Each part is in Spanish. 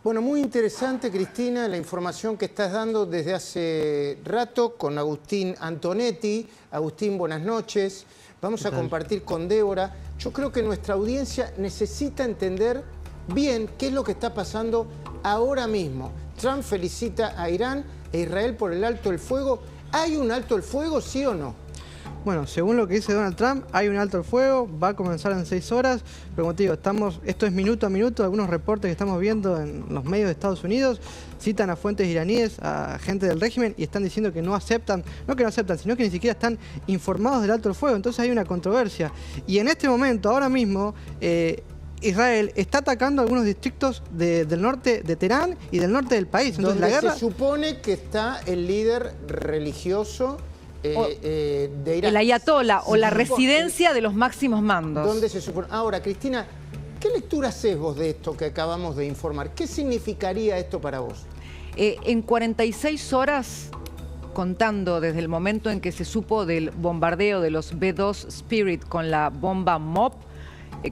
Bueno, muy interesante, Cristina, la información que estás dando desde hace rato con Agustín Antonetti. Agustín, buenas noches. Vamos a compartir con Débora. Yo creo que nuestra audiencia necesita entender bien qué es lo que está pasando ahora mismo. Trump felicita a Irán e Israel por el alto el fuego. ¿Hay un alto el fuego, sí o no? Bueno, según lo que dice Donald Trump, hay un alto el fuego, va a comenzar en 6 horas, pero como te digo, esto es minuto a minuto, algunos reportes que estamos viendo en los medios de Estados Unidos citan a fuentes iraníes, a gente del régimen, y están diciendo que no aceptan, no que no aceptan, sino que ni siquiera están informados del alto el fuego, entonces hay una controversia. Y en este momento, ahora mismo, Israel está atacando algunos distritos del norte de Teherán y del norte del país. Entonces, donde la guerra... se supone que está el líder religioso de Irán. El ayatolá o la residencia de los máximos mandos. ¿Dónde se supone? Ahora, Cristina, ¿qué lectura haces vos de esto que acabamos de informar? ¿Qué significaría esto para vos? En 46 horas, contando desde el momento en que se supo del bombardeo de los B-2 Spirit con la bomba MOP,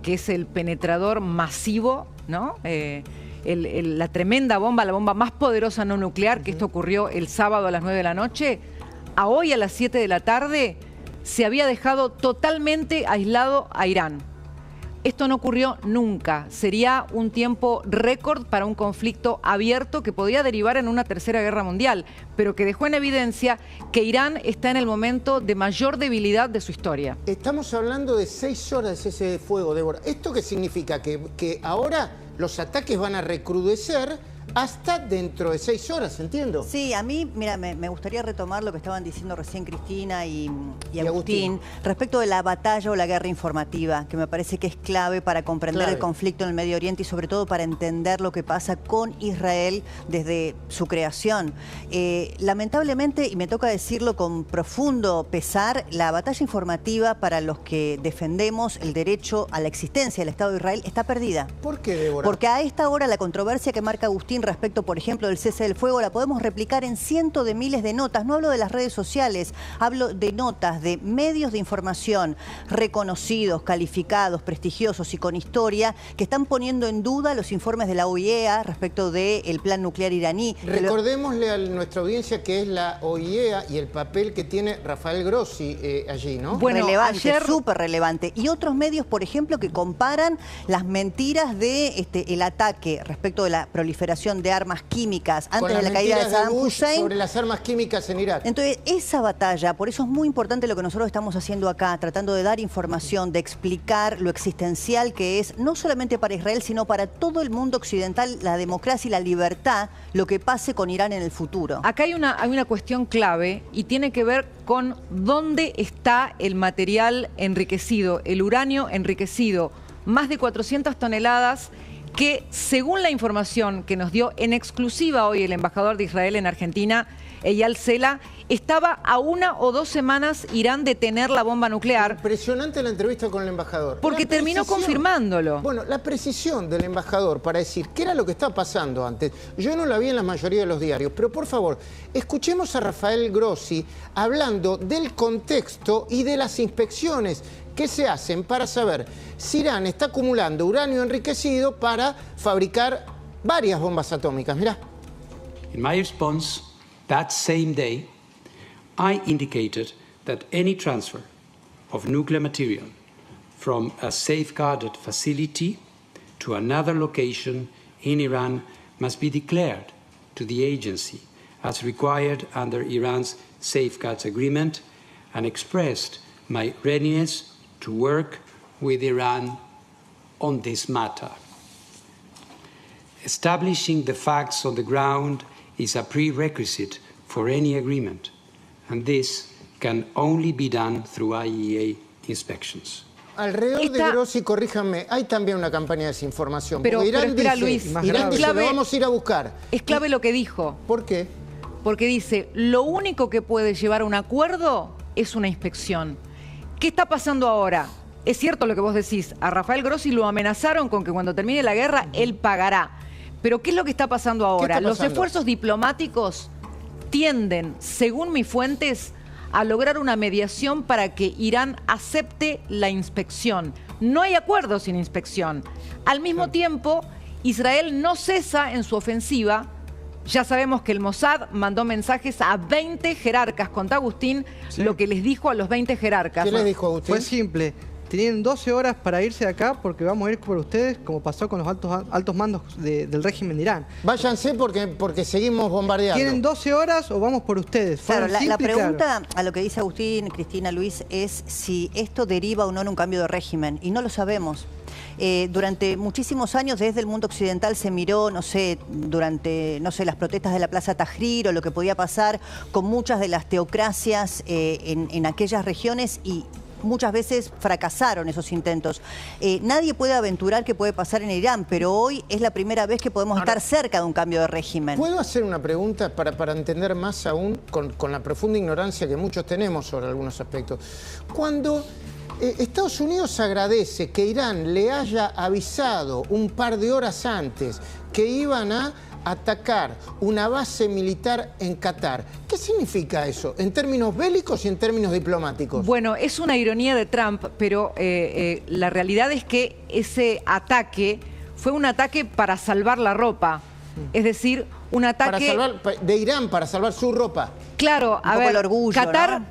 que es el penetrador masivo, ¿no? La tremenda bomba, la bomba más poderosa no nuclear, que esto ocurrió el sábado a las 9 de la noche, a hoy a las 7 de la tarde se había dejado totalmente aislado a Irán. Esto no ocurrió nunca. Sería un tiempo récord para un conflicto abierto que podía derivar en una tercera guerra mundial, pero que dejó en evidencia que Irán está en el momento de mayor debilidad de su historia. Estamos hablando de 6 horas de cese de fuego, Débora. ¿Esto qué significa? Que ahora los ataques van a recrudecer hasta dentro de 6 horas, ¿entiendo? Sí, a mí, mira, me gustaría retomar lo que estaban diciendo recién Cristina y Agustín respecto de la batalla o la guerra informativa, que me parece que es clave para comprender el conflicto en el Medio Oriente y sobre todo para entender lo que pasa con Israel desde su creación. Lamentablemente, y me toca decirlo con profundo pesar, la batalla informativa para los que defendemos el derecho a la existencia del Estado de Israel está perdida. ¿Por qué, Débora? Porque a esta hora la controversia que marca Agustín respecto, por ejemplo, del cese del fuego, la podemos replicar en cientos de miles de notas. No hablo de las redes sociales, hablo de notas de medios de información reconocidos, calificados, prestigiosos y con historia que están poniendo en duda los informes de la OIEA respecto del plan nuclear iraní. Recordémosle a nuestra audiencia que es la OIEA y el papel que tiene Rafael Grossi allí, ¿no? Bueno, relevante, súper relevante. Y otros medios, por ejemplo, que comparan las mentiras de el ataque respecto de la proliferación de armas químicas antes de la caída de Saddam Hussein sobre las armas químicas en Irak. Entonces, esa batalla, por eso es muy importante lo que nosotros estamos haciendo acá, tratando de dar información, de explicar lo existencial que es, no solamente para Israel, sino para todo el mundo occidental, la democracia y la libertad, lo que pase con Irán en el futuro. Acá hay una cuestión clave y tiene que ver con dónde está el material enriquecido, el uranio enriquecido, más de 400 toneladas que, según la información que nos dio en exclusiva hoy el embajador de Israel en Argentina, Eyal Sela, estaba a 1 o 2 semanas Irán de tener la bomba nuclear. Impresionante la entrevista con el embajador. Porque terminó confirmándolo. Bueno, la precisión del embajador para decir qué era lo que estaba pasando antes. Yo no la vi en la mayoría de los diarios, pero por favor, escuchemos a Rafael Grossi hablando del contexto y de las inspecciones que se hacen para saber si Irán está acumulando uranio enriquecido para fabricar varias bombas atómicas. Mirá. In my response that same day, I indicated that any transfer of nuclear material from a safeguarded facility to another location in Iran must be declared to the agency as required under Iran's Safeguards Agreement and expressed my readiness to work with Iran on this matter. Establishing the facts on the ground is a prerequisite for any agreement, and this can only be done through IAEA inspections. Alrededor de Grossi, corríjanme, hay también una campaña de desinformación. Pero Irán espera, dice, Luis, Irán dice, lo vamos a ir a buscar. Es clave lo que dijo. ¿Por qué? Porque dice, lo único que puede llevar a un acuerdo es una inspección. ¿Qué está pasando ahora? Es cierto lo que vos decís, a Rafael Grossi lo amenazaron con que cuando termine la guerra él pagará. Pero ¿qué es lo que está pasando ahora? Los esfuerzos diplomáticos tienden, según mis fuentes, a lograr una mediación para que Irán acepte la inspección. No hay acuerdo sin inspección. Al mismo tiempo, Israel no cesa en su ofensiva. Ya sabemos que el Mossad mandó mensajes a 20 jerarcas. Contá, Agustín, lo que les dijo a los 20 jerarcas. ¿Qué les dijo, Agustín? Fue simple. Tienen 12 horas para irse de acá porque vamos a ir por ustedes, como pasó con los altos mandos del régimen de Irán. Váyanse porque seguimos bombardeando. Tienen 12 horas o vamos por ustedes. Claro, la pregunta a lo que dice Agustín, Cristina, Luis, es si esto deriva o no en un cambio de régimen. Y no lo sabemos. Durante muchísimos años desde el mundo occidental se miró, no sé, durante, no sé, las protestas de la Plaza Tahrir o lo que podía pasar con muchas de las teocracias en aquellas regiones y muchas veces fracasaron esos intentos. Nadie puede aventurar qué puede pasar en Irán, pero hoy es la primera vez que podemos estar cerca de un cambio de régimen. ¿Puedo hacer una pregunta para entender más aún con la profunda ignorancia que muchos tenemos sobre algunos aspectos? Cuando Estados Unidos agradece que Irán le haya avisado un par de horas antes que iban a atacar una base militar en Qatar. ¿Qué significa eso en términos bélicos y en términos diplomáticos? Bueno, es una ironía de Trump, pero la realidad es que ese ataque fue un ataque para salvar la ropa. Es decir, un ataque... de Irán para salvar su ropa. Claro, a ver, el orgullo,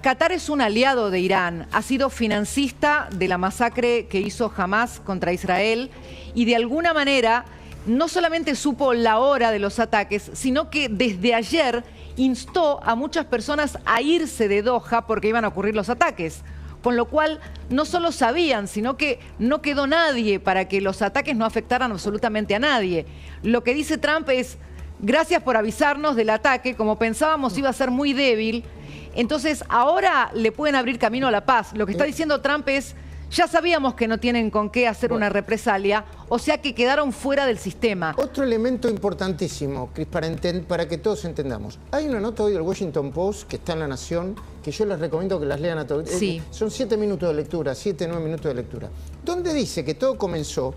Qatar es un aliado de Irán, ha sido financista de la masacre que hizo Hamás contra Israel y de alguna manera no solamente supo la hora de los ataques, sino que desde ayer instó a muchas personas a irse de Doha porque iban a ocurrir los ataques. Con lo cual no solo sabían, sino que no quedó nadie para que los ataques no afectaran absolutamente a nadie. Lo que dice Trump es, gracias por avisarnos del ataque, como pensábamos iba a ser muy débil, entonces ahora le pueden abrir camino a la paz. Lo que está diciendo Trump es, ya sabíamos que no tienen con qué hacer una represalia, o sea que quedaron fuera del sistema. Otro elemento importantísimo, Cris, para que todos entendamos. Hay una nota hoy del Washington Post que está en La Nación, que yo les recomiendo que las lean a todos. Sí. Son 7 minutos de lectura, 7, 9 minutos de lectura. Donde dice que todo comenzó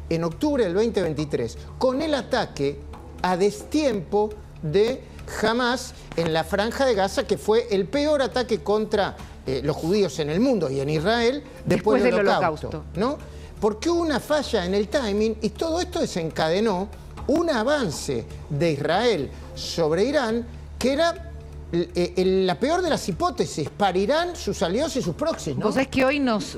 en octubre del 2023 con el ataque a destiempo de Hamás en la Franja de Gaza, que fue el peor ataque contra los judíos en el mundo y en Israel después del Holocausto, ¿no? Porque hubo una falla en el timing y todo esto desencadenó un avance de Israel sobre Irán que era la peor de las hipótesis para Irán, sus aliados y sus proxies, ¿no? Vos sabés que hoy nos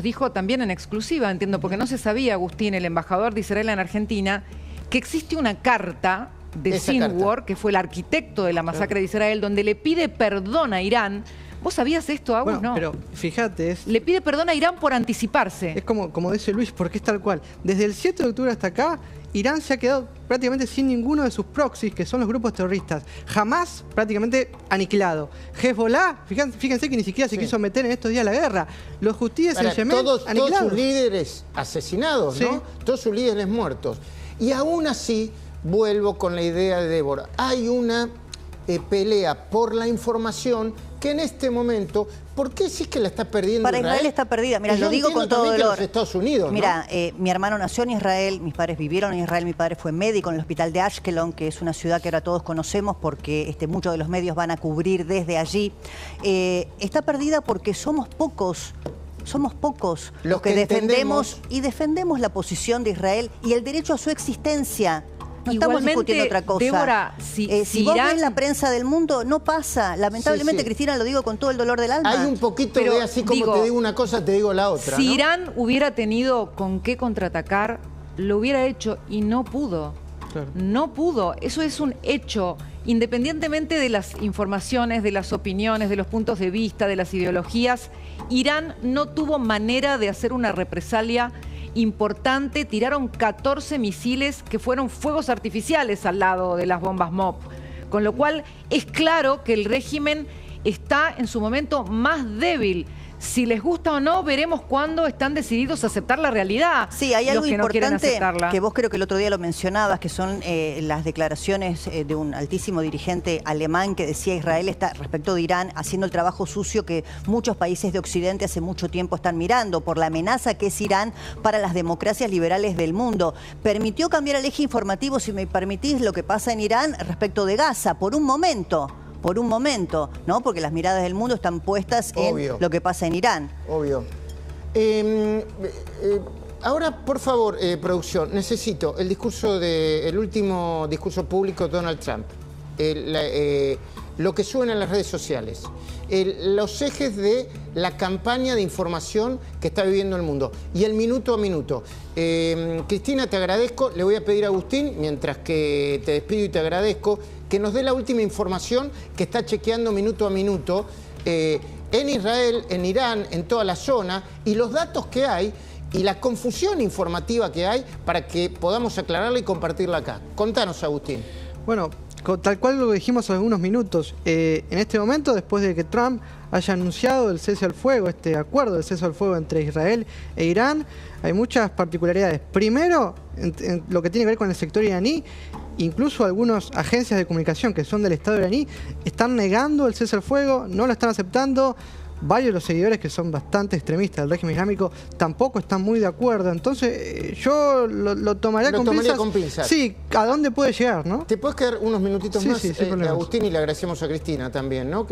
dijo también en exclusiva, entiendo, porque no se sabía, Agustín, el embajador de Israel en Argentina, que existe una carta de Sinwar, que fue el arquitecto de la masacre de Israel, donde le pide perdón a Irán. ¿Vos sabías esto, Agus? Bueno, no. pero fíjate, le pide perdón a Irán por anticiparse. Es como dice Luis, porque es tal cual. Desde el 7 de octubre hasta acá, Irán se ha quedado prácticamente sin ninguno de sus proxies, que son los grupos terroristas. Jamás prácticamente aniquilado. Hezbollah, fíjense que ni siquiera se quiso meter en estos días la guerra. Los hutíes en Yemen, todos aniquilados. sus líderes asesinados, ¿no? Todos sus líderes muertos. Y aún así, vuelvo con la idea de Débora. Hay una pelea por la información que en este momento, ¿por qué decís que la está perdiendo Para Israel está perdida. Mira, lo digo con todo dolor. Los Estados Unidos, mira, mi hermano nació en Israel, mis padres vivieron en Israel, mi padre fue médico en el hospital de Ashkelon, que es una ciudad que ahora todos conocemos porque muchos de los medios van a cubrir desde allí. Está perdida porque somos pocos los que defendemos y defendemos la posición de Israel y el derecho a su existencia. No estamos discutiendo otra cosa. Débora, si vos Irán... ves la prensa del mundo, no pasa. Lamentablemente, Cristina, lo digo con todo el dolor del alma. Hay un poquito de así como te digo una cosa, te digo la otra. Si ¿no? Irán hubiera tenido con qué contraatacar, lo hubiera hecho y no pudo. Claro. No pudo. Eso es un hecho. Independientemente de las informaciones, de las opiniones, de los puntos de vista, de las ideologías, Irán no tuvo manera de hacer una represalia importante. Tiraron 14 misiles que fueron fuegos artificiales al lado de las bombas MOP. Con lo cual es claro que el régimen está en su momento más débil. Si les gusta o no, veremos cuándo están decididos a aceptar la realidad. Sí, hay algo importante no que vos creo que el otro día lo mencionabas, que son las declaraciones de un altísimo dirigente alemán que decía Israel está respecto de Irán haciendo el trabajo sucio que muchos países de Occidente hace mucho tiempo están mirando por la amenaza que es Irán para las democracias liberales del mundo. Permitió cambiar el eje informativo, si me permitís, lo que pasa en Irán respecto de Gaza, por un momento, ¿no? Porque las miradas del mundo están puestas en lo que pasa en Irán. Obvio. Ahora, por favor, producción, necesito el último discurso público de Donald Trump. Lo que suena en las redes sociales. Los ejes de la campaña de información que está viviendo el mundo. Y el minuto a minuto. Cristina, te agradezco. Le voy a pedir a Agustín, mientras que te despido y te agradezco, que nos dé la última información que está chequeando minuto a minuto en Israel, en Irán, en toda la zona, y los datos que hay y la confusión informativa que hay para que podamos aclararla y compartirla acá. Contanos, Agustín. Bueno, tal cual lo dijimos hace algunos minutos, en este momento, después de que Trump haya anunciado el cese al fuego, este acuerdo de cese al fuego entre Israel e Irán, hay muchas particularidades. Primero, en lo que tiene que ver con el sector iraní, incluso algunas agencias de comunicación que son del Estado iraní están negando el cese al fuego, no lo están aceptando. Varios de los seguidores que son bastante extremistas del régimen islámico tampoco están muy de acuerdo. Entonces yo lo tomaría con pinzas. Sí, ¿a dónde puede llegar, no? ¿Te puedes quedar unos minutitos más, Agustín? Y le agradecemos a Cristina también, ¿no?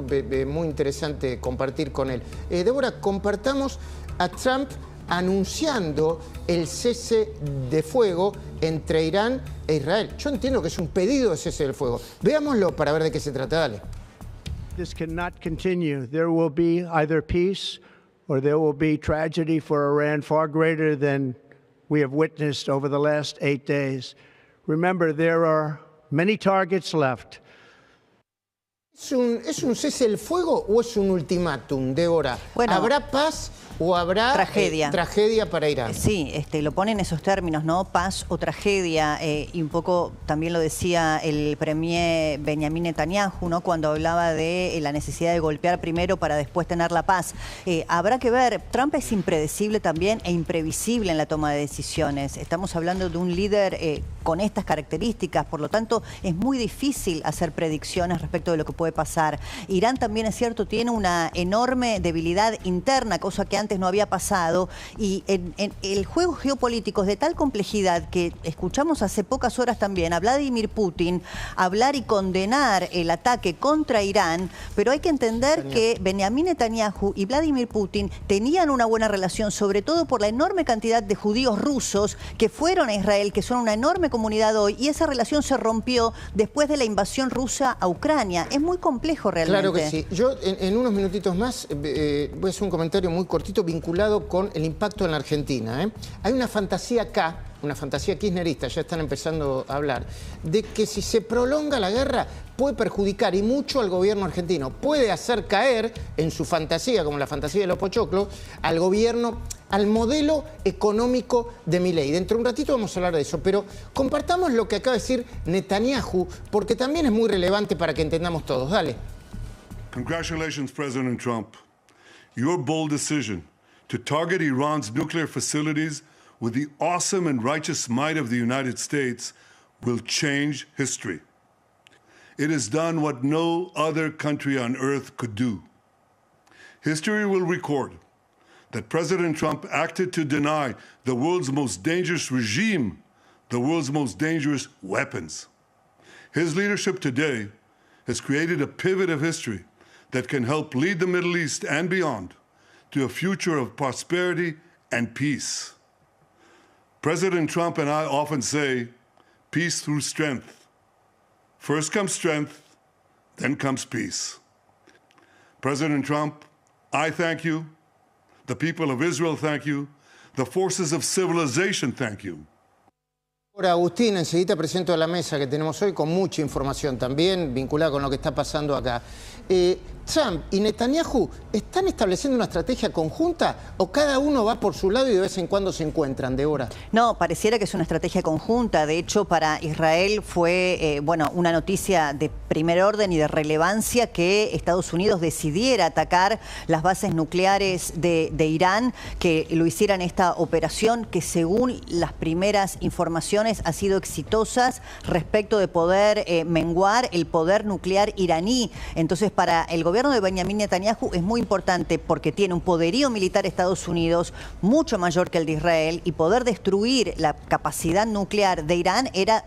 Muy interesante compartir con él. Débora, compartamos a Trump anunciando el cese de fuego entre Irán e Israel. Yo entiendo que es un pedido de cese del fuego. Veámoslo para ver de qué se trata. Dale. This cannot continue. There will be either peace or there will be tragedy for Iran far greater than we have witnessed over the last 8 days. Remember, there are many targets left. ¿Es un cese del fuego o es un ultimátum, Débora? Bueno, ¿habrá paz o habrá tragedia para Irán? Sí, lo pone en esos términos, ¿no? Paz o tragedia, y un poco también lo decía el premier Benjamin Netanyahu, ¿no? Cuando hablaba de la necesidad de golpear primero para después tener la paz. Habrá que ver, Trump es impredecible también e imprevisible en la toma de decisiones. Estamos hablando de un líder con estas características, por lo tanto es muy difícil hacer predicciones respecto de lo que puede pasar. Irán también, es cierto, tiene una enorme debilidad interna, cosa que antes no había pasado, y en el juego geopolítico es de tal complejidad que escuchamos hace pocas horas también a Vladimir Putin hablar y condenar el ataque contra Irán, pero hay que entender que Benjamin Netanyahu y Vladimir Putin tenían una buena relación, sobre todo por la enorme cantidad de judíos rusos que fueron a Israel, que son una enorme comunidad hoy, y esa relación se rompió después de la invasión rusa a Ucrania. Es muy complejo realmente. Claro que sí. Yo en unos minutitos más voy a hacer un comentario muy cortito vinculado con el impacto en la Argentina. Hay una fantasía acá, una fantasía kirchnerista, ya están empezando a hablar, de que si se prolonga la guerra puede perjudicar y mucho al gobierno argentino. Puede hacer caer en su fantasía, como la fantasía de los pochoclos, al gobierno, al modelo económico de Milei. Dentro de un ratito vamos a hablar de eso, pero compartamos lo que acaba de decir Netanyahu, porque también es muy relevante para que entendamos todos. Dale. Congratulations, President Trump. Your bold decision to target Iran's nuclear facilities with the awesome and righteous might of the United States will change history. It has done what no other country on earth could do. History will record that President Trump acted to deny the world's most dangerous regime the world's most dangerous weapons. His leadership today has created a pivot of history that can help lead the Middle East and beyond to a future of prosperity and peace. President Trump and I often say, peace through strength. First comes strength, then comes peace. President Trump, I thank you. The people of Israel thank you. The forces of civilization thank you. Ahora, Agustín, enseguida presento a la mesa que tenemos hoy con mucha información también vinculada con lo que está pasando acá. Trump y Netanyahu ¿están estableciendo una estrategia conjunta o cada uno va por su lado y de vez en cuando se encuentran, Débora? No, pareciera que es una estrategia conjunta. De hecho, para Israel fue una noticia de primer orden y de relevancia que Estados Unidos decidiera atacar las bases nucleares de Irán, que lo hicieran esta operación que, según las primeras informaciones, ha sido exitosa respecto de poder menguar el poder nuclear iraní. Entonces, para el gobierno de Benjamin Netanyahu es muy importante porque tiene un poderío militar Estados Unidos mucho mayor que el de Israel, y poder destruir la capacidad nuclear de Irán era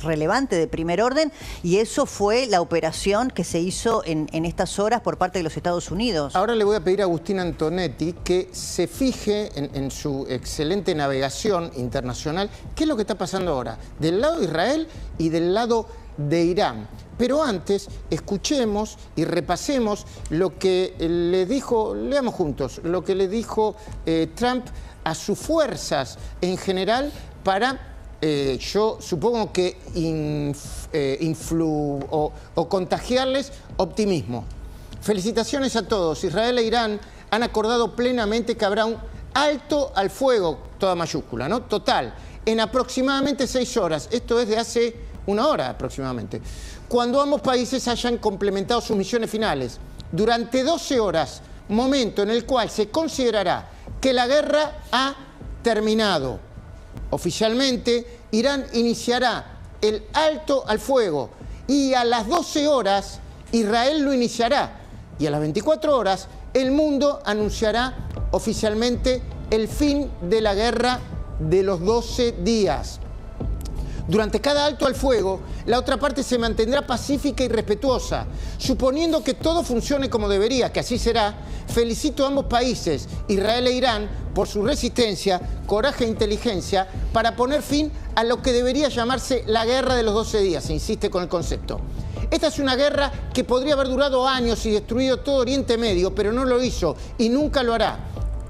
relevante de primer orden, y eso fue la operación que se hizo en estas horas por parte de los Estados Unidos. Ahora le voy a pedir a Agustín Antonetti que se fije en su excelente navegación internacional qué es lo que está pasando ahora, del lado de Israel y del lado de Irán. Pero antes, escuchemos y repasemos lo que le dijo, leamos juntos, lo que le dijo Trump a sus fuerzas en general para, yo supongo que contagiarles optimismo. Felicitaciones a todos. Israel e Irán han acordado plenamente que habrá un alto al fuego, toda mayúscula, ¿no? Total, en aproximadamente 6 horas. Esto es de hace 1 hora aproximadamente. Cuando ambos países hayan complementado sus misiones finales, durante 12 horas, momento en el cual se considerará que la guerra ha terminado. Oficialmente, Irán iniciará el alto al fuego y a las 12 horas Israel lo iniciará y a las 24 horas el mundo anunciará oficialmente el fin de la guerra de los 12 días. Durante cada alto al fuego, la otra parte se mantendrá pacífica y respetuosa. Suponiendo que todo funcione como debería, que así será, felicito a ambos países, Israel e Irán, por su resistencia, coraje e inteligencia, para poner fin a lo que debería llamarse la guerra de los 12 días, se insiste con el concepto. Esta es una guerra que podría haber durado años y destruido todo Oriente Medio, pero no lo hizo y nunca lo hará.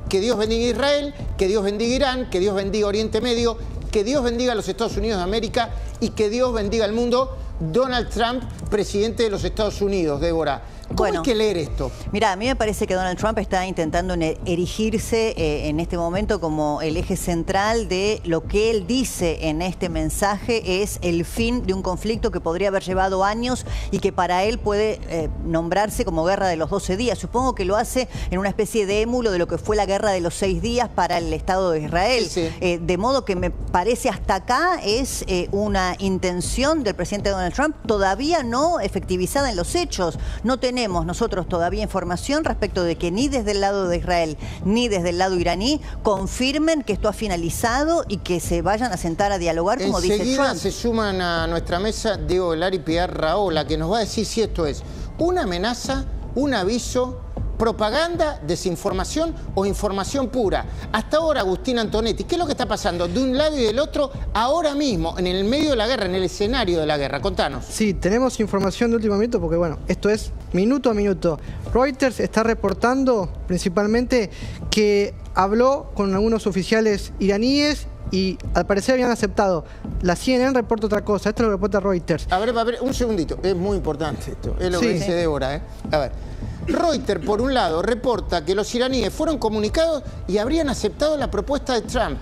Que Dios bendiga a Israel, que Dios bendiga a Irán, que Dios bendiga a Oriente Medio, que Dios bendiga a los Estados Unidos de América y que Dios bendiga al mundo. Donald Trump, presidente de los Estados Unidos, Débora. ¿Cómo hay que leer esto? Mira, a mí me parece que Donald Trump está intentando erigirse en este momento como el eje central de lo que él dice en este mensaje es el fin de un conflicto que podría haber llevado años y que para él puede nombrarse como guerra de los 12 días. Supongo que lo hace en una especie de émulo de lo que fue la guerra de los 6 días para el Estado de Israel. Sí. De modo que me parece hasta acá es una intención del presidente Donald Trump todavía no efectivizada en los hechos. No tenemos nosotros todavía información respecto de que ni desde el lado de Israel ni desde el lado iraní confirmen que esto ha finalizado y que se vayan a sentar a dialogar como dice Trump. Enseguida se suman a nuestra mesa Diego Velar y Pilar Raola, que nos va a decir si esto es una amenaza, un aviso, propaganda, desinformación o información pura. Hasta ahora, Agustín Antonetti, ¿qué es lo que está pasando de un lado y del otro ahora mismo, en el medio de la guerra, en el escenario de la guerra? Contanos. Sí, tenemos información de último minuto porque, bueno, esto es minuto a minuto. Reuters está reportando principalmente que habló con algunos oficiales iraníes y al parecer habían aceptado. La CNN reporta otra cosa, esto lo reporta Reuters. A ver, un segundito, es muy importante esto, es lo que dice Débora, ¿eh? A ver. Reuters, por un lado, reporta que los iraníes fueron comunicados y habrían aceptado la propuesta de Trump.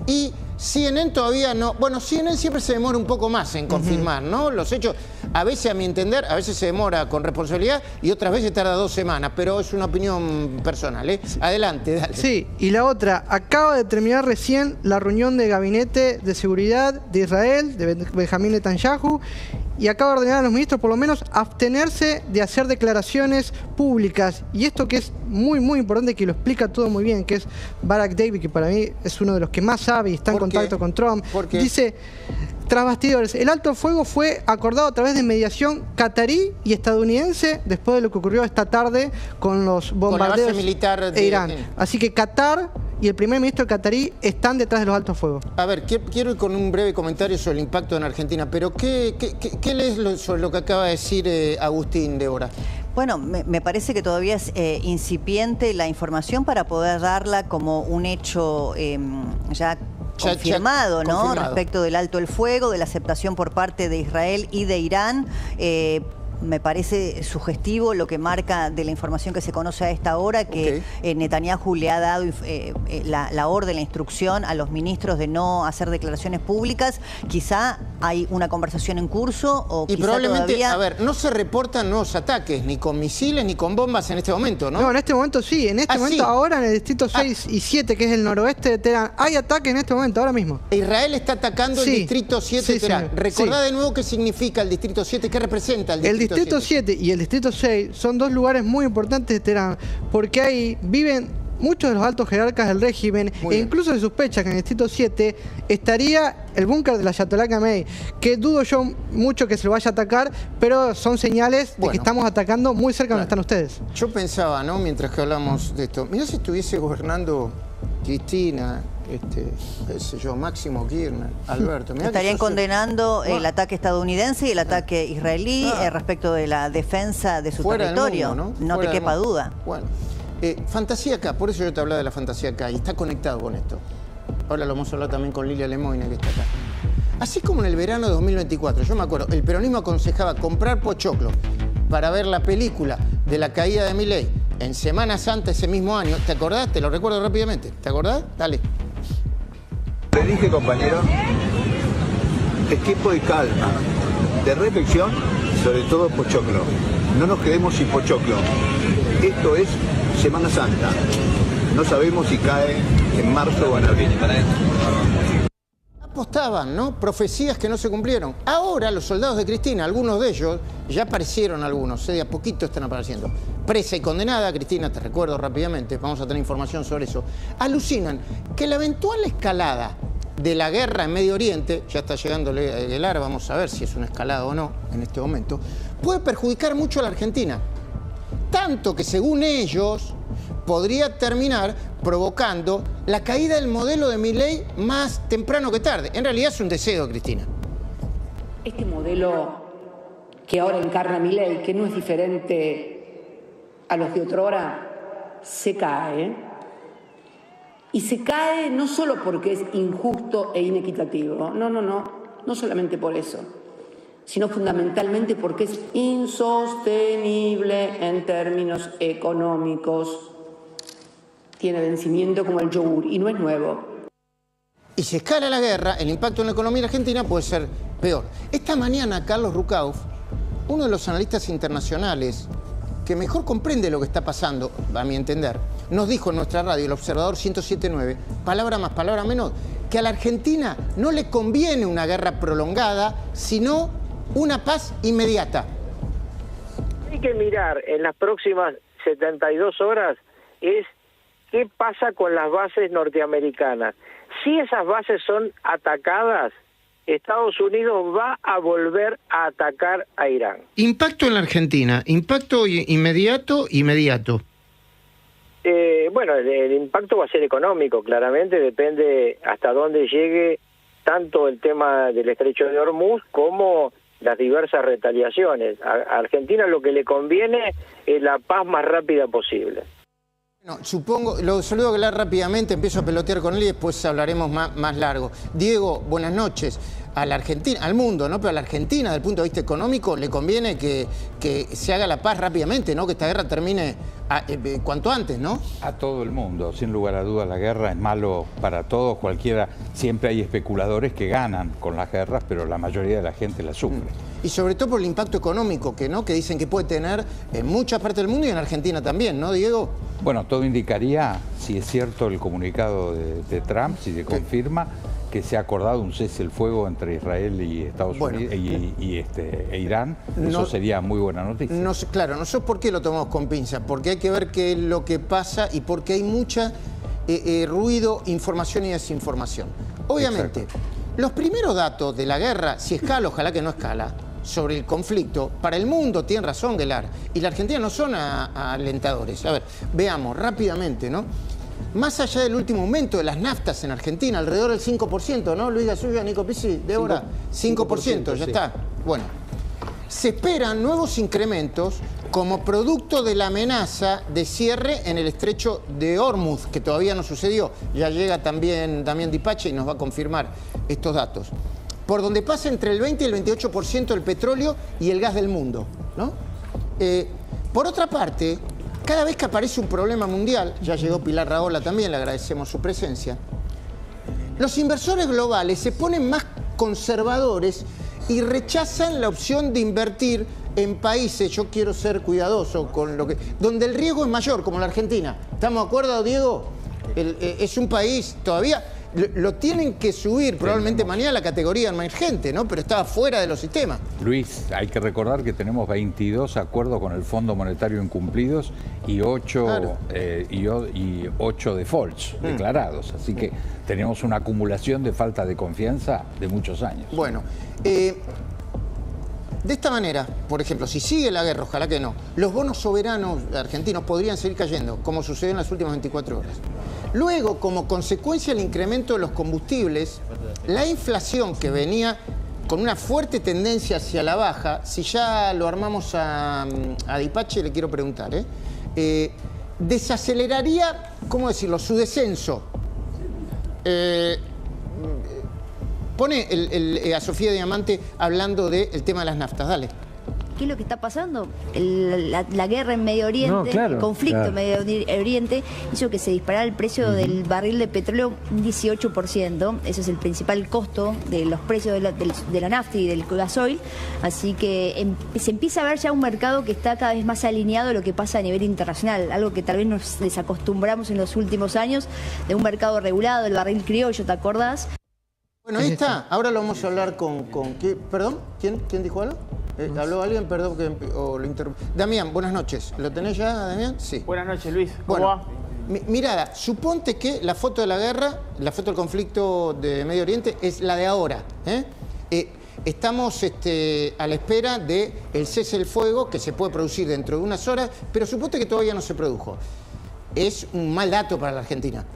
Y CNN todavía no... Bueno, CNN siempre se demora un poco más en confirmar, ¿no? Los hechos, a veces, a mi entender, a veces se demora con responsabilidad y otras veces tarda 2 semanas, pero es una opinión personal, ¿eh? Adelante, dale. Sí, y la otra, acaba de terminar recién la reunión de Gabinete de Seguridad de Israel, de Benjamín Netanyahu, y acaba de ordenar a los ministros por lo menos abstenerse de hacer declaraciones públicas. Y esto que es muy, muy importante, que lo explica todo muy bien, que es Barak David, que para mí es uno de los que más sabe y está en contacto con Trump. Dice, tras bastidores, el alto el fuego fue acordado a través de mediación catarí y estadounidense después de lo que ocurrió esta tarde con los bombardeos con la base militar de Irán. Así que Qatar y el primer ministro catarí están detrás de los altos fuegos. A ver, quiero ir con un breve comentario sobre el impacto en Argentina, pero ¿qué lees sobre lo que acaba de decir Agustín, Débora? Bueno, me parece que todavía es incipiente la información para poder darla como un hecho ya confirmado, ¿no? Confirmado. Respecto del alto el fuego, de la aceptación por parte de Israel y de Irán. Me parece sugestivo lo que marca de la información que se conoce a esta hora, que Netanyahu le ha dado la orden, la instrucción a los ministros de no hacer declaraciones públicas. Quizá hay una conversación en curso o y quizá probablemente, todavía... a ver, no se reportan nuevos ataques, ni con misiles, ni con bombas en este momento, ¿no? No, en este momento sí. En este momento, ahora en el distrito 6 y 7, que es el noroeste de Teherán, hay ataques en este momento, ahora mismo. Israel está atacando el distrito 7 de Teherán. Recordá de nuevo qué significa el distrito 7, qué representa el distrito 7. El distrito 7 y el distrito 6 son dos lugares muy importantes de Teherán, porque ahí viven muchos de los altos jerarcas del régimen, e incluso se sospecha que en el Distrito 7 estaría el búnker de la Ayatollah Khamenei, que dudo yo mucho que se lo vaya a atacar, pero son señales de que estamos atacando muy cerca de donde están ustedes. Yo pensaba, ¿no?, mientras que hablamos de esto, mirá si estuviese gobernando Cristina, qué sé yo, Máximo Kirchner, Alberto. Estarían condenando el ataque estadounidense y el ataque israelí respecto de la defensa de su territorio. Mundo, ¿no? Te quepa duda. Bueno, Fantasía K, por eso yo te hablaba de la Fantasía K, y está conectado con esto. Ahora lo vamos a hablar también con Lilia Lemoyne, que está acá. Así como en el verano de 2024, yo me acuerdo, el peronismo aconsejaba comprar pochoclo para ver la película de la caída de Milei en Semana Santa ese mismo año. ¿Te acordás? Te lo recuerdo rápidamente. ¿Te acordás? Dale. Le dije, compañero, es tiempo de calma, de reflexión, sobre todo pochoclo. No nos quedemos sin pochoclo. Esto es Semana Santa. No sabemos si cae en marzo o en abril. Apostaban, ¿no? Profecías que no se cumplieron. Ahora los soldados de Cristina, algunos de ellos, ya aparecieron algunos, de a poquito están apareciendo. Presa y condenada, Cristina, te recuerdo rápidamente, vamos a tener información sobre eso. Alucinan que la eventual escalada de la guerra en Medio Oriente, ya está llegando el AR, vamos a ver si es una escalada o no en este momento, puede perjudicar mucho a la Argentina. Tanto que según ellos podría terminar provocando la caída del modelo de Milei más temprano que tarde. En realidad es un deseo, Cristina. Este modelo que ahora encarna Milei, que no es diferente a los de otrora, se cae. Y se cae no solo porque es injusto e inequitativo, no solamente por eso, sino fundamentalmente porque es insostenible en términos económicos. Tiene vencimiento como el yogur y no es nuevo. Y si escala la guerra, el impacto en la economía argentina puede ser peor. Esta mañana Carlos Rucauf, uno de los analistas internacionales que mejor comprende lo que está pasando, a mi entender, nos dijo en nuestra radio, el Observador 107.9, palabra más, palabra menos, que a la Argentina no le conviene una guerra prolongada, sino una paz inmediata. Hay que mirar en las próximas 72 horas es qué pasa con las bases norteamericanas. Si esas bases son atacadas, Estados Unidos va a volver a atacar a Irán. Impacto en la Argentina, impacto inmediato. Bueno, el impacto va a ser económico, claramente, depende hasta dónde llegue tanto el tema del estrecho de Hormuz como las diversas retaliaciones. A Argentina lo que le conviene es la paz más rápida posible. No, supongo, lo saludo a hablar rápidamente, empiezo a pelotear con él y después hablaremos más largo. Diego, buenas noches. A la Argentina, al mundo, ¿no? Pero a la Argentina, desde el punto de vista económico, le conviene que se haga la paz rápidamente, ¿no? Que esta guerra termine cuanto antes, ¿no? A todo el mundo, sin lugar a dudas, la guerra es malo para todos, cualquiera. Siempre hay especuladores que ganan con las guerras, pero la mayoría de la gente la sufre. Y sobre todo por el impacto económico que dicen que puede tener en muchas partes del mundo y en Argentina también, ¿no, Diego? Bueno, todo indicaría, si es cierto el comunicado de Trump, si se confirma, que se ha acordado un cese el fuego entre Israel y Estados Unidos e Irán. Eso sería muy buena noticia. Claro, nosotros ¿por qué lo tomamos con pinzas? Porque hay que ver qué es lo que pasa y porque hay mucha ruido, información y desinformación. Obviamente, los primeros datos de la guerra, si escala, ojalá que no escala, sobre el conflicto, para el mundo, tiene razón Guelar, y la Argentina no son alentadores. A ver, veamos rápidamente, ¿no? Más allá del último aumento de las naftas en Argentina, alrededor del 5%, ¿no? Luis Gasulla, Nico Pizzi, Débora, 5%, ya está. Bueno, se esperan nuevos incrementos como producto de la amenaza de cierre en el estrecho de Hormuz, que todavía no sucedió. Ya llega también Damián Dipache y nos va a confirmar estos datos. Por donde pasa entre el 20 y el 28% del petróleo y el gas del mundo, ¿no? Por otra parte, cada vez que aparece un problema mundial, ya llegó Pilar Rahola también, le agradecemos su presencia, los inversores globales se ponen más conservadores y rechazan la opción de invertir en países, yo quiero ser cuidadoso con lo que, donde el riesgo es mayor, como la Argentina. ¿Estamos de acuerdo, Diego? Es un país todavía, lo tienen que subir probablemente mañana a la categoría emergente, ¿no? Pero estaba fuera de los sistemas. Luis, hay que recordar que tenemos 22 acuerdos con el Fondo Monetario incumplidos y 8 defaults declarados. Así que tenemos una acumulación de falta de confianza de muchos años. Bueno, de esta manera, por ejemplo, si sigue la guerra, ojalá que no, los bonos soberanos argentinos podrían seguir cayendo, como sucedió en las últimas 24 horas. Luego, como consecuencia del incremento de los combustibles, la inflación que venía con una fuerte tendencia hacia la baja, si ya lo armamos a Dipache, le quiero preguntar, desaceleraría, ¿cómo decirlo?, su descenso. Pone a Sofía Diamante hablando del tema de las naftas, dale. ¿Qué es lo que está pasando? La guerra en Medio Oriente, el conflicto en Medio Oriente, hizo que se disparara el precio del barril de petróleo un 18%. Ese es el principal costo de los precios de la nafta y del gasoil. Así que se empieza a ver ya un mercado que está cada vez más alineado a lo que pasa a nivel internacional. Algo que tal vez nos desacostumbramos en los últimos años, de un mercado regulado, el barril criollo, ¿te acordás? Bueno, ahí está. Ahora lo vamos a hablar con ¿perdón? ¿Quién dijo algo? ¿Habló alguien? Perdón o lo interrumpí. Damián, buenas noches. ¿Lo tenés ya, Damián? Sí. Buenas noches, Luis. ¿Cómo va? Mirada, suponte que la foto de la guerra, la foto del conflicto de Medio Oriente es la de ahora. Estamos a la espera del cese del fuego que se puede producir dentro de unas horas, pero suponte que todavía no se produjo. Es un mal dato para la Argentina.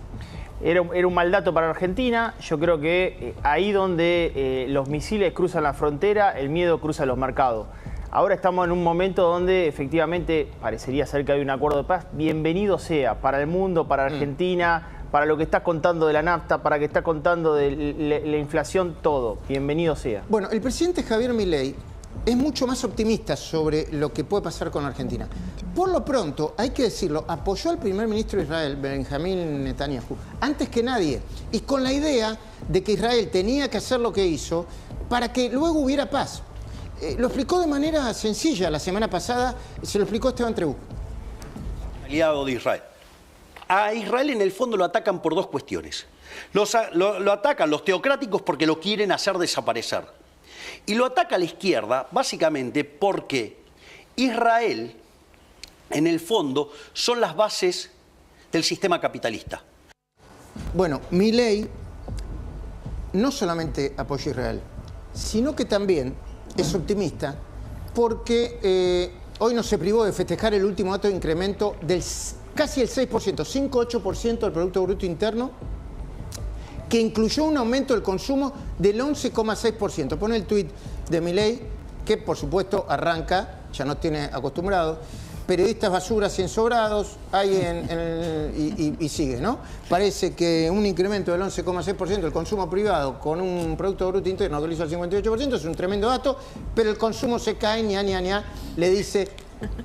Era un mal dato para Argentina. Yo creo que ahí donde los misiles cruzan la frontera, el miedo cruza los mercados. Ahora estamos en un momento donde efectivamente parecería ser que hay un acuerdo de paz. Bienvenido sea para el mundo, para Argentina, para lo que estás contando de la nafta, para lo que estás contando de la inflación, todo. Bienvenido sea. Bueno, el presidente Javier Milei es mucho más optimista sobre lo que puede pasar con Argentina. Por lo pronto, hay que decirlo, apoyó al primer ministro de Israel, Benjamín Netanyahu, antes que nadie, y con la idea de que Israel tenía que hacer lo que hizo para que luego hubiera paz. Lo explicó de manera sencilla la semana pasada, se lo explicó Esteban Trebú. Aliado de Israel. A Israel en el fondo lo atacan por dos cuestiones. Lo atacan los teocráticos porque lo quieren hacer desaparecer. Y lo ataca a la izquierda básicamente porque Israel, en el fondo, son las bases del sistema capitalista. Bueno, Milei no solamente apoya a Israel, sino que también es optimista porque hoy no se privó de festejar el último dato de incremento del casi el 6%, 5,8% del Producto Bruto Interno, que incluyó un aumento del consumo del 11,6%. Pone el tuit de Milei, que por supuesto arranca, ya nos tiene acostumbrados, periodistas basuras y ensobrados, hay y sigue, ¿no? Parece que un incremento del 11,6% del consumo privado con un Producto Bruto Interno que lo hizo al 58% es un tremendo dato, pero el consumo se cae, ña, le dice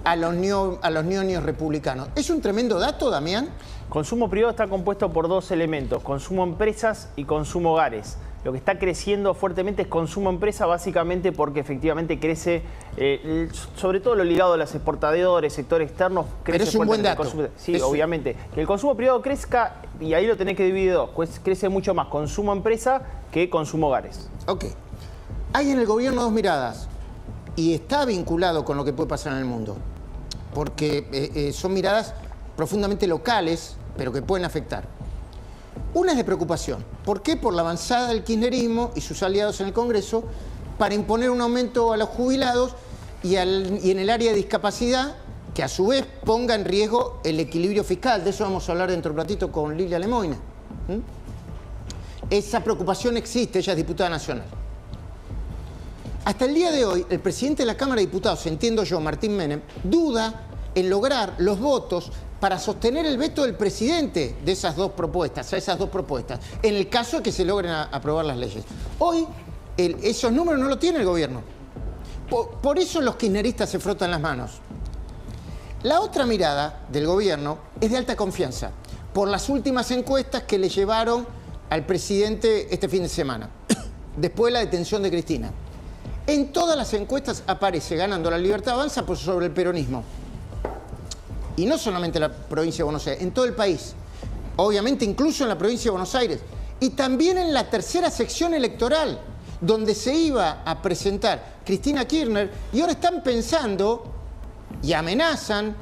a los ñoños republicanos. ¿Es un tremendo dato, Damián? Consumo privado está compuesto por dos elementos, consumo empresas y consumo hogares. Lo que está creciendo fuertemente es consumo empresa, básicamente porque efectivamente crece, sobre todo lo ligado a los exportadores, sector externo, crece. Pero es un buen dato. Sí, obviamente. Que el consumo privado crezca, y ahí lo tenés que dividir dos, pues crece mucho más consumo empresa que consumo hogares. Ok. Hay en el gobierno dos miradas, y está vinculado con lo que puede pasar en el mundo, porque son miradas profundamente locales, pero que pueden afectar. Una es de preocupación. ¿Por qué? Por la avanzada del kirchnerismo y sus aliados en el Congreso para imponer un aumento a los jubilados y en el área de discapacidad, que a su vez ponga en riesgo el equilibrio fiscal. De eso vamos a hablar dentro de un ratito con Lilia Lemoyne. Esa preocupación existe, ella es diputada nacional. Hasta el día de hoy, el presidente de la Cámara de Diputados, entiendo yo, Martín Menem, duda en lograr los votos para sostener el veto del presidente de esas dos propuestas, en el caso de que se logren aprobar las leyes. Hoy esos números no los tiene el gobierno. Por eso los kirchneristas se frotan las manos. La otra mirada del gobierno es de alta confianza, por las últimas encuestas que le llevaron al presidente este fin de semana, después de la detención de Cristina. En todas las encuestas aparece ganando la Libertad Avanza por sobre el peronismo. Y no solamente en la provincia de Buenos Aires, en todo el país. Obviamente incluso en la provincia de Buenos Aires. y también en la tercera sección electoral, donde se iba a presentar Cristina Kirchner, y ahora están pensando y amenazan